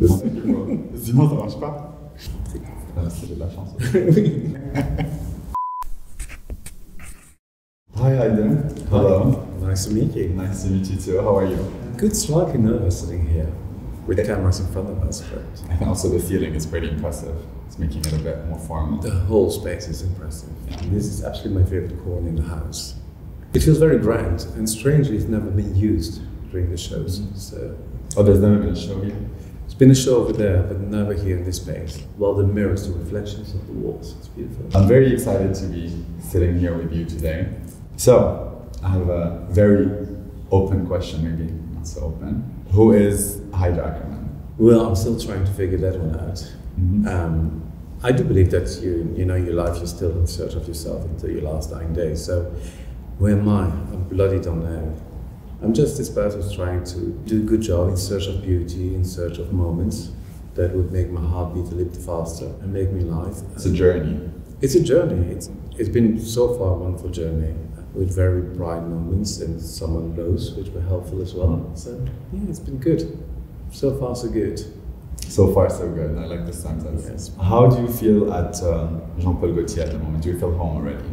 Sinon, ça marche pas. C'est de la chance. Hi, Haider. Hello. Nice to meet you. Nice to meet you too. How are you? Good, slightly nervous sitting here with cameras in front of us, but And also the ceiling is pretty impressive. It's making it a bit more formal. the whole space is impressive. Yeah. This is absolutely my favorite corner in the house. It feels very grand, and strangely, it's never been used during the shows. So Oh, there's never been a show here? it's been a show over there, but never here in this space. Well, the mirrors, the reflections of the walls. It's beautiful. I'm very excited to be sitting here with you today. So, I have a very open question, maybe not so open. Who is Haider Ackermann? Well, I'm still trying to figure that one out. I do believe that you know your life, you're still in search of yourself until your last dying day. So, where am I? I bloody don't know. I'm just this person who's trying to do a good job in search of beauty, in search of moments that would make my heart beat a little faster and make me live. It's a journey. It's a journey. It's been so far a wonderful journey with very bright moments and some lows, which were helpful as well. So yeah, it's been good. So far, so good. So far, so good. I like this sentence. Yes. How do you feel at Jean Paul Gaultier at the moment? Do you feel home already?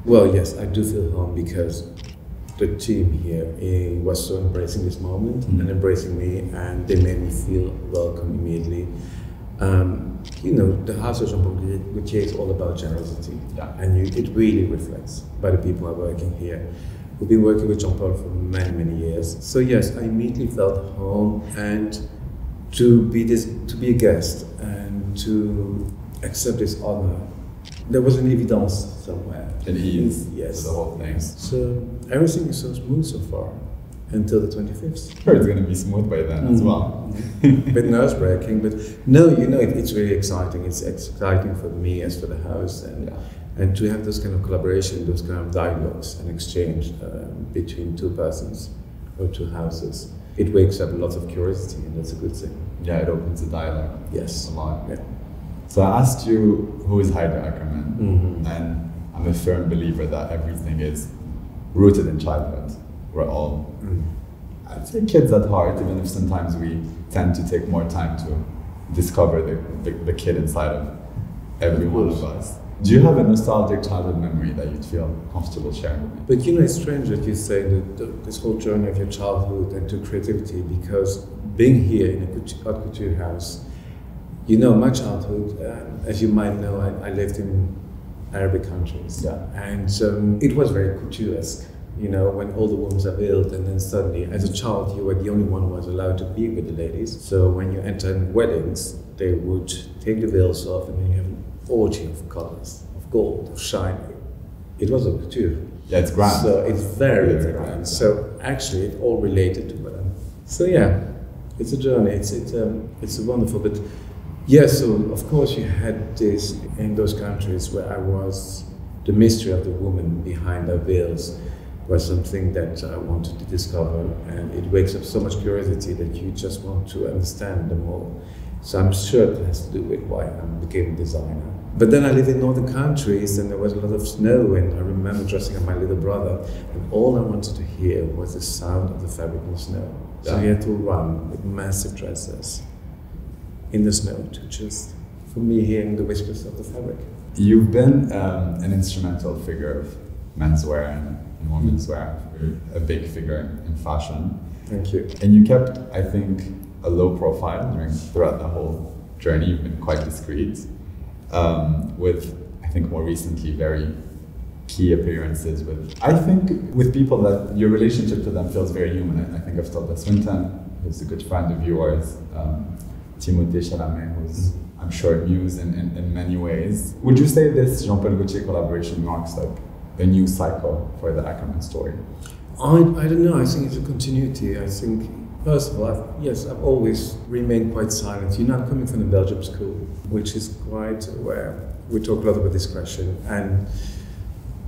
Well, yes, I do feel home because the team here was so embracing this moment and embracing me, and they made me feel welcome immediately. You know, the house of Jean Paul Gaultier is all about generosity, and it really reflects by the people who are working here. We've been working with Jean Paul for many, many years. So yes, I immediately felt home, and to be a guest and to accept this honor, there was an evidence somewhere. An ease yes. to the whole thing. So everything is so smooth so far until the 25th. Sure, it's going to be smooth by then as well. A bit nerve-wracking, but no, you know, it's really exciting. It's exciting for me as for the house, and to have those kind of collaboration, those kind of dialogues and exchange between two persons or two houses. It wakes up lots of curiosity, and that's a good thing. Yeah, it opens a dialogue. Yes. A lot. Yeah. So I asked you, who is Haider Ackermann? And I'm a firm believer that everything is rooted in childhood. We're all, I'd say, kids at heart, even if sometimes we tend to take more time to discover the kid inside of every one of us. Do you have a nostalgic childhood memory that you'd feel comfortable sharing with me? But you know, it's strange that you say that this whole journey of your childhood and to creativity, because being here in a haute couture house, you know, my childhood, as you might know, I lived in Arabic countries, and it was very couturesque. You know, when all the rooms are built, and then suddenly, as a child, you were the only one who was allowed to be with the ladies. So when you enter weddings, they would take the veils off, and then you have an orgy of colors, of gold, of shining. It was a couture. Yeah, it's grand. So it's very grand. So actually, it all related to them. So yeah, it's a journey. It's a wonderful. But yeah, so of course you had this in those countries where I was. The mystery of the woman behind her veils was something that I wanted to discover, and it wakes up so much curiosity that you just want to understand them all. So I'm sure it has to do with why I became a designer. But then I live in northern countries, and there was a lot of snow, and I remember dressing up my little brother, and all I wanted to hear was the sound of the fabric in the snow. So we had to run with massive dresses in the snow to just, for me, hearing the whispers of the fabric. You've been an instrumental figure of menswear and women's wear, a big figure in fashion. Thank you. And you kept, I think, a low profile throughout the whole journey. You've been quite discreet, with, I think, more recently, very key appearances with people that your relationship to them feels very human. I think of Tilda Swinton, who's a good friend of yours, Timothée Chalamet, who's, I'm sure, a muse in many ways. Would you say this Jean Paul Gaultier collaboration marks like a new cycle for the Ackermann story? I don't know. I think it's a continuity. I think, first of all, I've always remained quite silent. You know, I'm coming from the Belgium school, which is quite where we talk a lot about discretion. And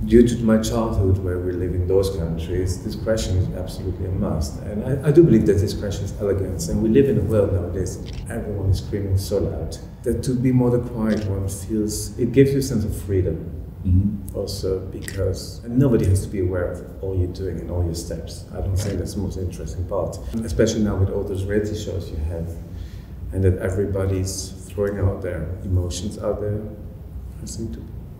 due to my childhood, where we live in those countries, discretion is absolutely a must. And I do believe that discretion is elegance. And we live in a world nowadays, everyone is screaming so loud, that to be more the quiet one it gives you a sense of freedom. Also because nobody has to be aware of all you're doing and all your steps. I don't think that's the most interesting part. Especially now with all those reality shows you have. and that everybody's throwing out their emotions out there. I think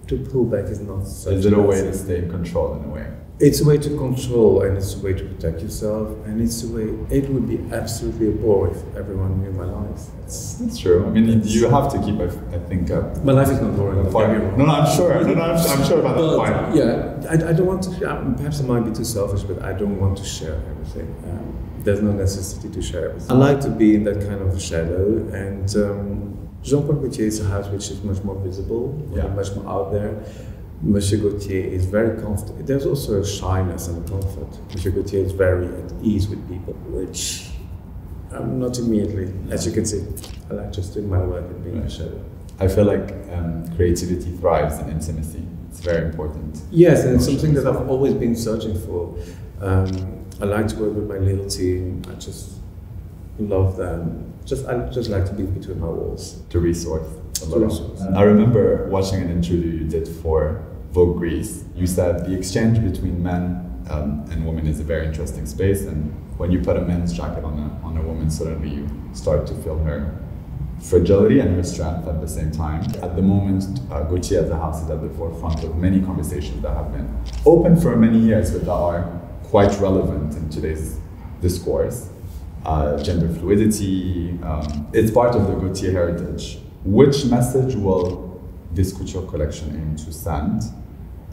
to pull back is not such. Is it a way to stay in control in a way? It's a way to control, and it's a way to protect yourself, and it's a way. It would be absolutely a bore if everyone knew my life. That's true. I mean, you have to keep. I think. My life is not boring. No, I'm sure. No, I'm sure about that point. Yeah, I don't want to. Perhaps I might be too selfish, but I don't want to share everything. There's no necessity to share everything. I like to be in that kind of a shadow, and Jean Paul Gaultier is a house which is much more visible, much more out there. Monsieur Gaultier is very comfortable. There's also a shyness and a comfort. Monsieur Gaultier is very at ease with people, which I'm not immediately, as you can see. I like just doing my work and being in the shadow. I feel like creativity thrives in intimacy. It's very important. Yes, and it's something that I've always been searching for. I like to work with my little team. I just love them. I just like to be between my walls. To resource. I remember watching an interview you did for Vogue Greece. You said the exchange between men and women is a very interesting space, and when you put a men's jacket on a woman, suddenly you start to feel her fragility and her strength at the same time. At the moment, Gaultier as a house is at the forefront of many conversations that have been open for many years, but that are quite relevant in today's discourse. Gender fluidity, it's part of the Gaultier heritage. Which message will this couture collection aim to send?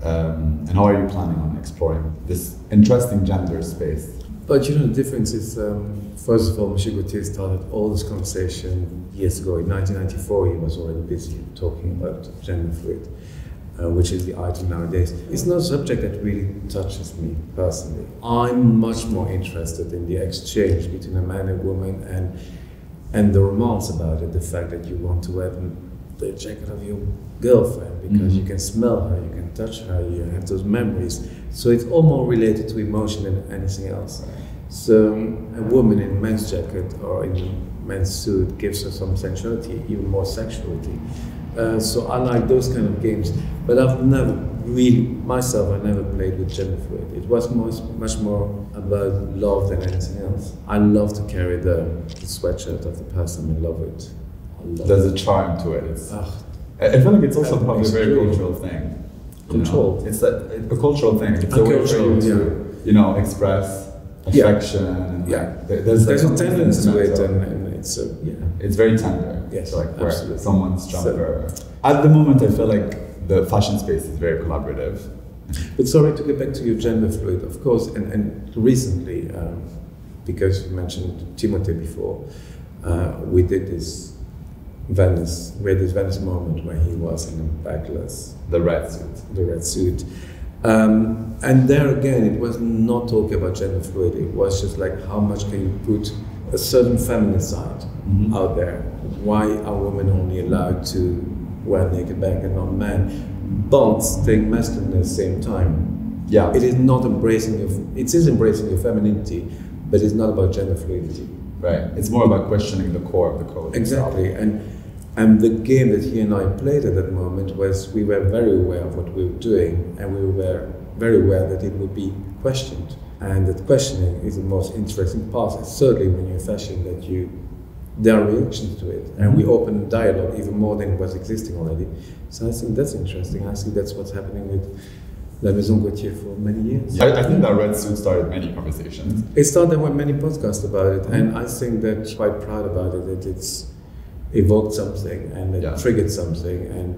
And how are you planning on exploring this interesting gender space? But the difference is, first of all, Monsieur Gaultier started all this conversation years ago. In 1994, he was already busy talking about gender fluid, which is the item nowadays. It's not a subject that really touches me personally. I'm much more interested in the exchange between a man and woman and the romance about it, the fact that you want to wear the jacket of your girlfriend because you can smell her, you can touch her, you have those memories. So it's all more related to emotion than anything else. So a woman in a men's jacket or in a men's suit gives her some sensuality, even more sexuality. So I like those kind of games, but I've never really, myself, I never played with gender fluid. It was much more about love than anything else. I love to carry the sweatshirt of the person. I love it. There's a charm to it. I feel like it's also probably a very cultural thing. Control. It's a cultural thing. It's a way for you to, express affection. There's a tendency to it, and it's very tender. Yes, so like absolutely. Where someone's jumper. At the moment, I feel like the fashion space is very collaborative. But sorry, to get back to your gender fluid, of course, and recently, because you mentioned Timothy before, we did this Venice moment where he was in a backless, the red suit. And there again, it was not talking about gender fluid. It was just like, how much can you put a certain feminine side out there? Why are women only allowed to wear naked back and not men, but staying masculine at the same time? Yeah, it is not embracing it is embracing your femininity, but it's not about gender fluidity. Right. It's more about questioning the core of the code. Exactly, and the game that he and I played at that moment was, we were very aware of what we were doing, and we were very aware that it would be questioned. And that questioning is the most interesting part. Certainly when you're in fashion, there are reactions to it, and we open dialogue even more than was existing already. So I think that's interesting. I think that's what's happening with La Maison Gaultier for many years. I think that red suit started many conversations. It started with many podcasts about it, and I think that I'm quite proud about it, that it's evoked something and it triggered something, and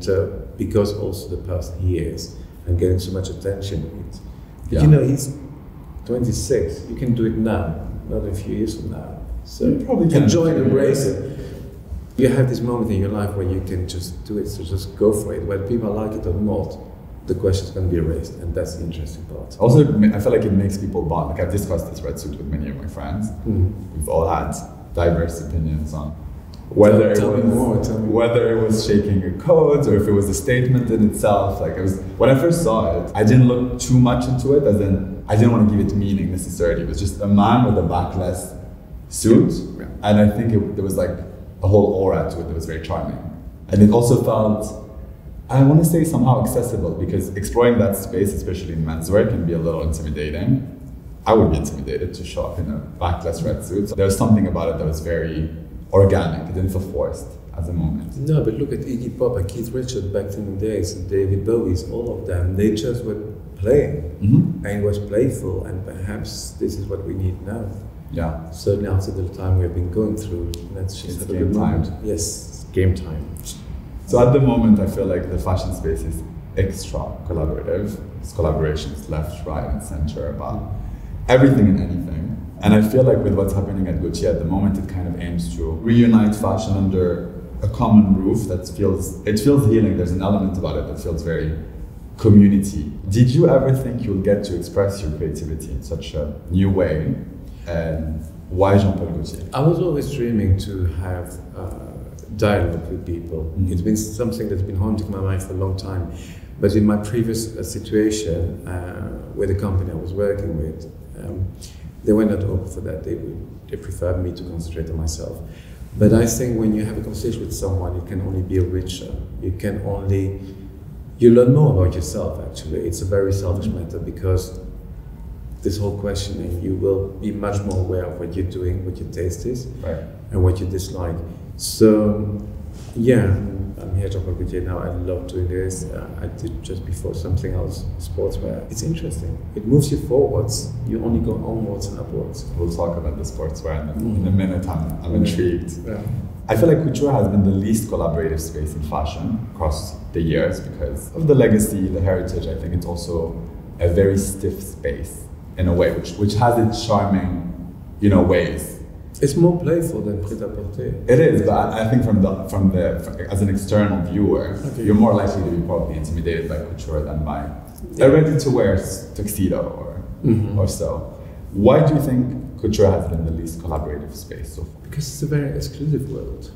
because also the person he is and getting so much attention. He's 26. You can do it now, not a few years from now. So you probably can enjoy and embrace it. You have this moment in your life where you can just do it, so just go for it. Whether people like it or not, the question is going to be erased, and that's the interesting part. Also, I feel like it makes people bond. Like, I've discussed this red suit with many of my friends. We've all had diverse opinions on whether it was shaking a code or if it was a statement in itself. Like, when I first saw it, I didn't look too much into it, as in I didn't want to give it meaning necessarily. It was just a man with a backless suit, and I think there was like a whole aura to it that was very charming. And it also felt, I want to say, somehow accessible, because exploring that space, especially in menswear, can be a little intimidating. I would be intimidated to show up in a backless red suit. So there was something about it that was very organic. It didn't feel forced as a moment. No, but look at Iggy Pop and Keith Richards back in the days, and David Bowie's, all of them. They just were playing, and it was playful, and perhaps this is what we need now. Yeah. Certainly after the time we've been going through, let's just have a game good time. moment. Yes, game time. So at the moment, I feel like the fashion space is extra collaborative. It's collaborations left, right, and center about everything and anything. And I feel like with what's happening at Gaultier at the moment, it kind of aims to reunite fashion under a common roof that feels healing. There's an element about it that feels very community. Did you ever think you'll get to express your creativity in such a new way? And why Jean Paul Gaultier? I was always dreaming to have dialogue with people. It's been something that's been haunting my mind for a long time. But in my previous situation, with the company I was working with, they were not open for that. They preferred me to concentrate on myself. But I think when you have a conversation with someone, it can only be richer. You learn more about yourself, actually. It's a very selfish matter, because this whole questioning, you will be much more aware of what you're doing, what your taste is, right, and what you dislike. So, yeah, I'm here at Jean Paul Gaultier now. I love doing this. I did just before something else, sportswear. It's interesting. It moves you forwards. You only go onwards and upwards. We'll talk about the sportswear in a minute. I'm intrigued. Yeah. I feel like couture has been the least collaborative space in fashion across the years because of the legacy, the heritage. I think it's also a very stiff space in a way, which has its charming, ways. It's more playful than Qrita. It is, but I think as an external viewer, you're more likely to be probably intimidated by couture than by a ready-to-wear tuxedo or so. Why do you think couture has been the least collaborative space so far? Because it's a very exclusive world,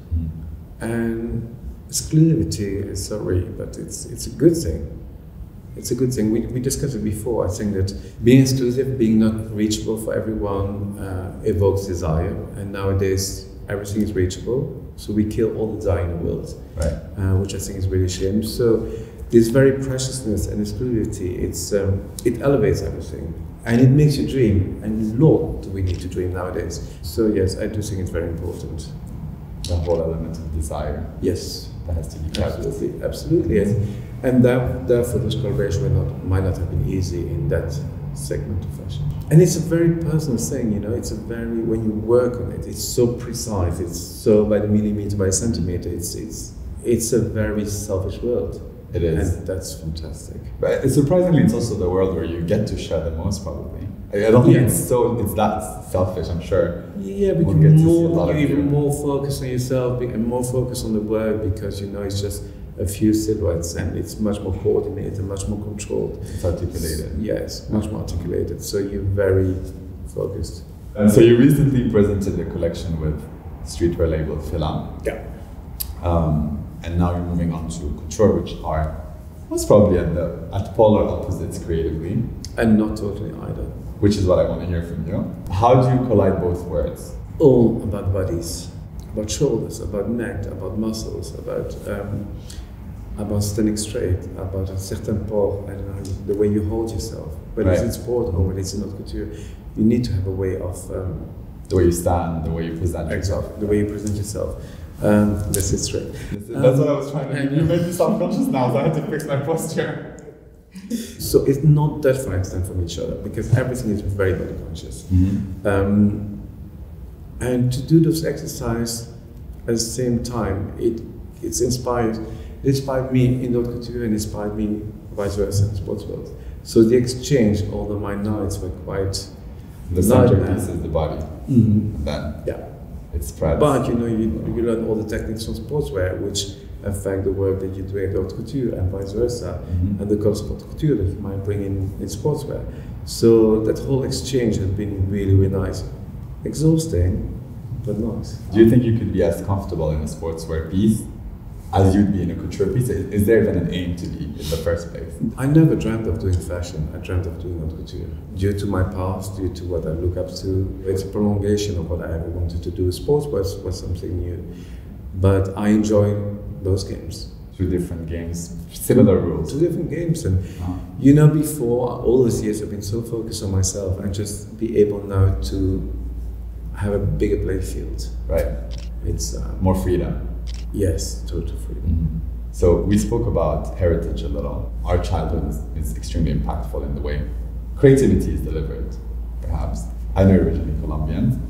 and exclusivity is sorry, but it's a good thing. It's a good thing. We discussed it before. I think that being exclusive, being not reachable for everyone, evokes desire. And nowadays, everything is reachable. So we kill all the desire in the world, right? Which I think is really a shame. So this very preciousness and exclusivity, it elevates everything. And it makes you dream. And Lord, do we need to dream nowadays. So yes, I do think it's very important. The whole element of desire. Yes. That has to be kept. Absolutely, yes. And therefore, this collaboration might not have been easy in that segment of fashion. And it's a very personal thing, It's a very, when you work on it, it's so precise. It's so by the millimeter, by the centimeter. It's a very selfish world. It is, and that's fantastic. But surprisingly, it's also the world where you get to share the most, probably. I don't think it's that selfish. I'm sure. Yeah, because you're even more focused on yourself and more focused on the work because it's just a few silhouettes and it's much more coordinated and much more controlled. It's articulated. Yes, much more articulated. So you're very focused. So you recently presented a collection with streetwear label Fila. Yeah. And now you're moving on to couture, which was probably at polar opposites creatively. And not totally either. Which is what I want to hear from you. How do you collide both worlds? All about bodies, about shoulders, about neck, about muscles, about standing straight, about a certain port, I don't know, the way you hold yourself. Whether it's in sport or whether it's in haute couture, you need to have a way of... the way you stand, the way you present yourself. Exactly, the way you present yourself. This is straight. That's what I was trying to do. You made me self-conscious now, so I had to fix my posture. So it's not that far extent from each other because everything is very body conscious. And to do those exercises at the same time, it inspired me in haute couture and inspired me vice versa in sports world. So the exchange, although my nights were quite the centerpiece is the body. Then it spreads. But you learn all the techniques from sportswear which affect the work that you do in haute couture and vice versa, and the concept of haute couture that you might bring in sportswear. So that whole exchange has been really, really nice. Exhausting, but nice. Do you think you could be as comfortable in a sportswear piece as you'd be in a couture piece? Is there even an aim to be in the first place? I never dreamt of doing fashion. I dreamt of doing haute couture. Due to my past, due to what I look up to, it's a prolongation of what I ever wanted to do. Sports was something new. But I enjoy those games. Two different games, similar rules. Two different games. And before, all these years I've been so focused on myself and just be able now to have a bigger play field. Right. It's more freedom. Yes, total freedom. Mm-hmm. So we spoke about heritage a little. Our childhood is extremely impactful in the way creativity is delivered, perhaps. I know you're originally Colombian.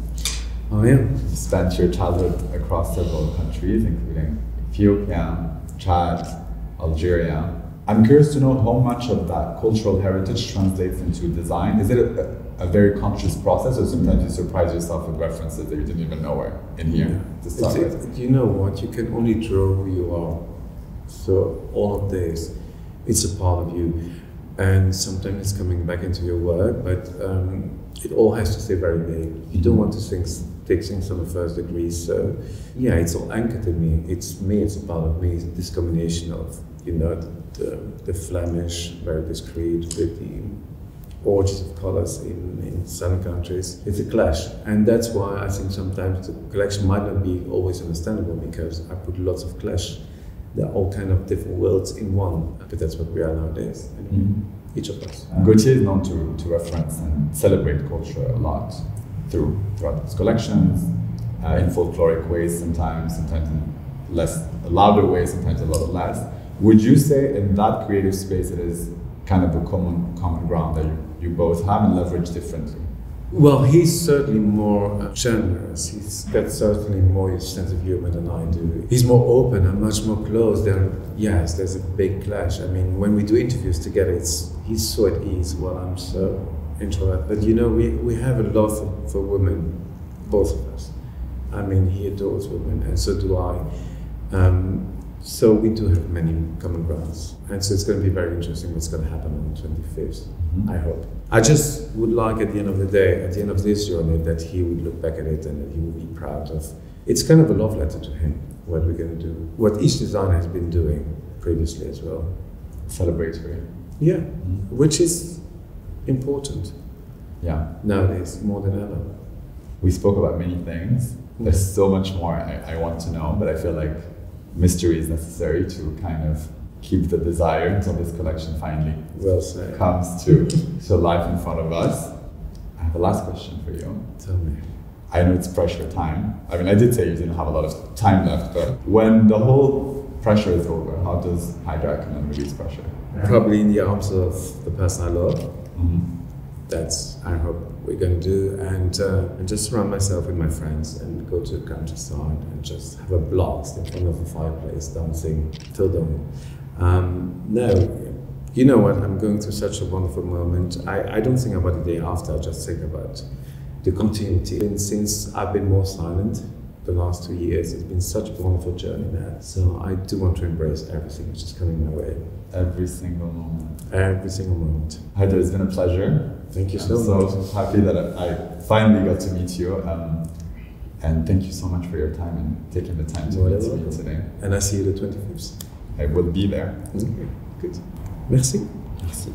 Oh yeah. You spent your childhood across several countries, including Ethiopia, Chad, Algeria. I'm curious to know how much of that cultural heritage translates into design. Is it a very conscious process, or sometimes you surprise yourself with references that you didn't even know were in here to start with? You know what? You can only draw who you are. So all of this, it's a part of you. And sometimes it's coming back into your work, but it all has to stay very vague. You don't want to take things on the first degree. So yeah, it's all anchored in me. It's me, it's a part of me. It's this combination of, you know, the Flemish, very discreet, with the orgies of colors in some countries. It's a clash. And that's why I think sometimes the collection might not be always understandable, because I put lots of clash. There are all kind of different worlds in one, but that's what we are nowadays, anyway, each of us. Gaultier is known to reference and celebrate culture a lot throughout his collections, in folkloric ways sometimes in less louder ways, sometimes a lot less. Would you say in that creative space it is kind of a common ground that you both have and leverage differently? Well, he's certainly more generous. He's got certainly more sense of humor than I do. He's more open. I'm much more closed. Yes, there's a big clash. I mean, when we do interviews together, he's so at ease while I'm so introverted. But you know, we have a love for women, both of us. I mean, he adores women, and so do I. So we do have many common grounds. And so it's going to be very interesting what's going to happen on the 25th, I hope. I just would like at the end of the day, at the end of this journey, that he would look back at it and that he would be proud of. It's kind of a love letter to him, what we're going to do. What each designer has been doing previously as well. Celebratory. Yeah, which is important. Yeah. Nowadays, more than ever. We spoke about many things. There's so much more I want to know, but I feel like mystery is necessary to kind of keep the desire until this collection finally comes to life in front of us. I have a last question for you. Tell me. I know it's pressure time. I mean, I did say you didn't have a lot of time left, but when the whole pressure is over, how does Haider Ackermann release pressure? Probably in the arms of the person I love. That's, I hope, we're going to do, and just surround myself with my friends and go to the countryside and just have a blast in front of a fireplace, dancing till dawn. No, you know what? I'm going through such a wonderful moment. I don't think about the day after. I just think about the continuity. And since I've been more silent the last 2 years, it's been such a wonderful journey now. So I do want to embrace everything which is coming my way. Every single moment. Every single moment. Haider, it's been a pleasure. Thank you so much. I'm so happy that I finally got to meet you. And thank you so much for your time and taking the time to meet me today. And I see you the 25th. I will be there. Okay, good. Merci. Merci.